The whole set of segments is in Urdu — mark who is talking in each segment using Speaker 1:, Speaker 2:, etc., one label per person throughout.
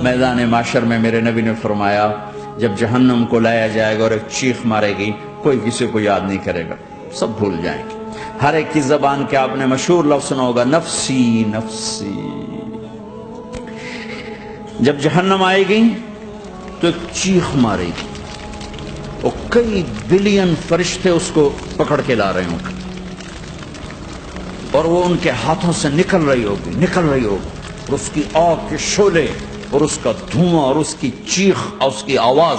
Speaker 1: میدان معاشر میں میرے نبی نے فرمایا جب جہنم کو لایا جائے گا اور ایک چیخ مارے گی، کوئی کسی کو یاد نہیں کرے گا، سب بھول جائیں گے۔ ہر ایک کی زبان کے آپ نے مشہور لفظ سنا ہوگا، نفسی نفسی۔ جب جہنم آئے گی تو ایک چیخ مارے گی اور کئی بلین فرشتے اس کو پکڑ کے لا رہے ہوں گے اور وہ ان کے ہاتھوں سے نکل رہی ہوگی اور اس کی آگ کے شعلے اور اس کا دھواں اور اس کی چیخ اور اس کی آواز،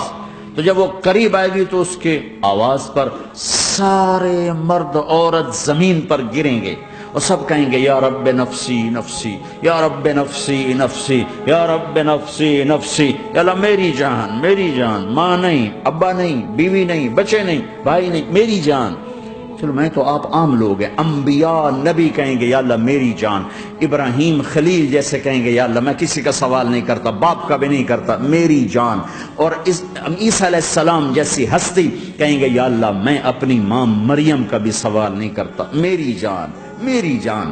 Speaker 1: تو جب وہ قریب آئے گی تو اس کے آواز پر سارے مرد عورت زمین پر گریں گے اور سب کہیں گے یا رب نفسی نفسی، یا رب نفسی نفسی، یا رب نفسی نفسی، یا اللہ میری جان، ماں نہیں، ابا نہیں، بیوی نہیں، بچے نہیں، بھائی نہیں، میری جان۔ چلو میں تو آپ عام لوگ ہیں، انبیاء نبی کہیں گے یا اللہ میری جان، ابراہیم خلیل جیسے کہیں گے یا اللہ میں کسی کا سوال نہیں کرتا، باپ کا بھی نہیں کرتا، میری جان، اور عیسیٰ علیہ السلام جیسی ہستی کہیں گے یا اللہ میں اپنی ماں مریم کا بھی سوال نہیں کرتا، میری جان میری جان۔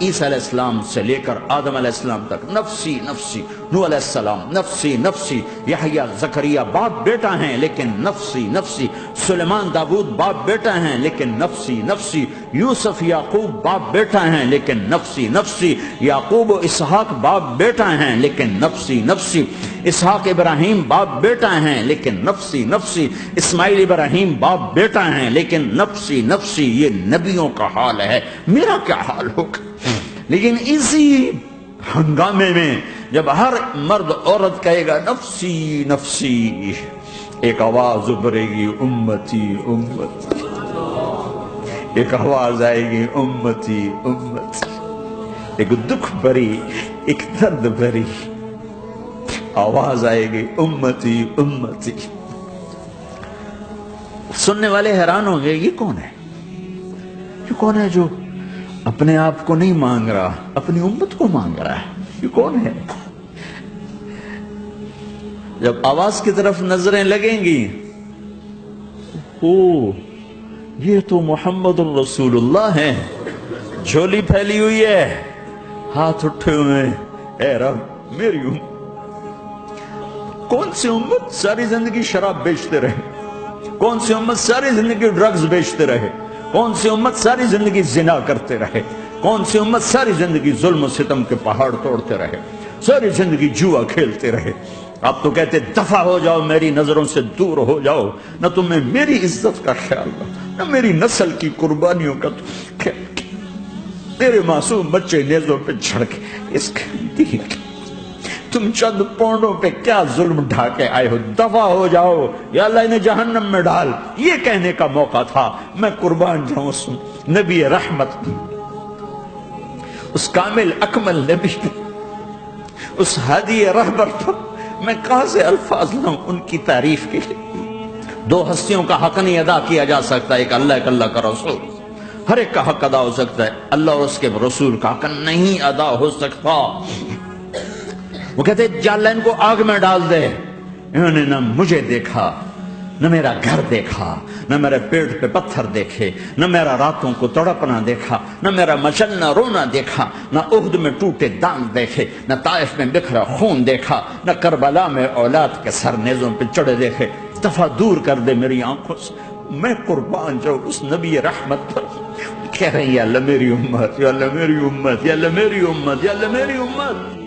Speaker 1: عیسیٰ علیہ السلام سے لے کر آدم علیہ السلام تک نفسی نفسی، نوح علیہ السلام نفسی نفسی، یحییٰ زکریا باپ بیٹا ہیں لیکن نفسی نفسی، سلیمان داؤد باپ بیٹا ہیں لیکن نفسی نفسی، یوسف یعقوب باپ بیٹا ہیں لیکن نفسی نفسی، یعقوب و اسحاق باپ بیٹا ہیں لیکن نفسی نفسی، اسحاق ابراہیم باپ بیٹا ہیں لیکن نفسی نفسی، اسماعیل ابراہیم باپ بیٹا ہیں لیکن نفسی نفسی۔ یہ نبیوں کا حال ہے، میرا کیا حال ہوگا؟ لیکن اسی ہنگامے میں جب ہر مرد عورت کہے گا نفسی نفسی، ایک آواز ابھرے گی امتی امتی، ایک آواز آئے گی امتی امتی، ایک دکھ بھری ایک درد بھری آواز آئے گی امتی امتی۔ سننے والے حیران ہوں گے یہ کون ہے، یہ کون ہے جو اپنے آپ کو نہیں مانگ رہا، اپنی امت کو مانگ رہا ہے، یہ کون ہے؟ جب آواز کی طرف نظریں لگیں گی، او یہ تو محمد الرسول اللہ ہے، جھولی پھیلی ہوئی ہے، ہاتھ اٹھے ہوئے ہیں، اے رب میری امت۔ کون سی امت ساری زندگی شراب بیچتے رہے، کون سی امت ساری زندگی ڈرگز بیچتے رہے، کون سی امت ساری زندگی زنا کرتے رہے، کون سی امت ساری زندگی ظلم و ستم کے پہاڑ توڑتے رہے، ساری زندگی جوا کھیلتے رہے۔ آپ تو کہتے دفع ہو جاؤ، میری نظروں سے دور ہو جاؤ، نہ تمہیں میری عزت کا خیال رہا، نہ میری نسل کی قربانیوں کا خیال، میرے معصوم بچے نیزوں پہ چڑھ کے اس کے تم چند پونڈوں پہ کیا ظلم ڈھا کے آئے ہو، دفع ہو جاؤ یا اللہ انہیں جہنم میں ڈال۔ یہ کہنے کا موقع تھا، میں قربان جاؤں اس نبی رحمت، اس کامل اکمل نبی، اس ہادی رہبر پر میں کہاں سے الفاظ لاؤں ان کی تعریف کے لیے۔ دو ہستیوں کا حق نہیں ادا کیا جا سکتا، ایک اللہ ایک اللہ کا رسول، ہر ایک کا حق ادا ہو سکتا ہے، اللہ اور اس کے رسول کا حق نہیں ادا ہو سکتا۔ وہ کہتے جا اللہ ان کو آگ میں ڈال دے، انہوں نے نہ مجھے دیکھا، نہ میرا گھر دیکھا، نہ میرے پیٹ پہ پتھر دیکھے، نہ میرا راتوں کو تڑپنا دیکھا، نہ میرا مچلنا رونا دیکھا، نہ احد میں ٹوٹے دانت دیکھے، نہ طائف میں بکھرا خون دیکھا، نہ کربلا میں اولاد کے سر نیزوں پہ چڑھے دیکھے۔ دفع دور کر دے میری آنکھوں سے، میں قربان جاؤں اس نبی رحمت پر۔ کہہ رہے ہیں یا اللہ میری امت، یا اللہ میری امت، یا اللہ میری امت، یا اللہ میری امت۔